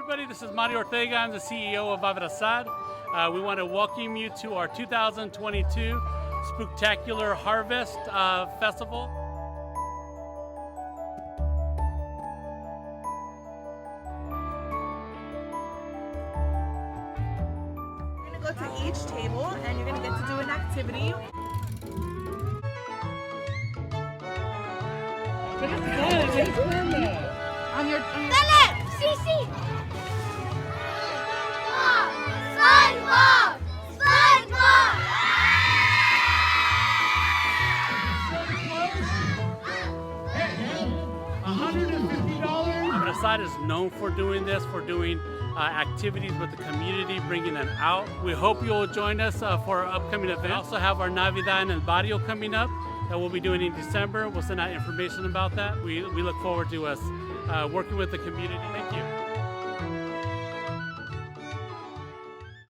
everybody, this is Mario Ortega. I'm the CEO of Abrazar. We want to welcome you to our 2022 Spooktacular Harvest Festival. You're going to go to each table and you're going to get to do an activity. On your Philip! CC! SpongeBob! SpongeBob! $150. Abrazar is known for doing this, for doing activities with the community, bringing them out. We hope you'll join us for our upcoming event. We also have our Navidad and Barrio coming up that we'll be doing in December. We'll send out information about that. We look forward to us working with the community. Thank you.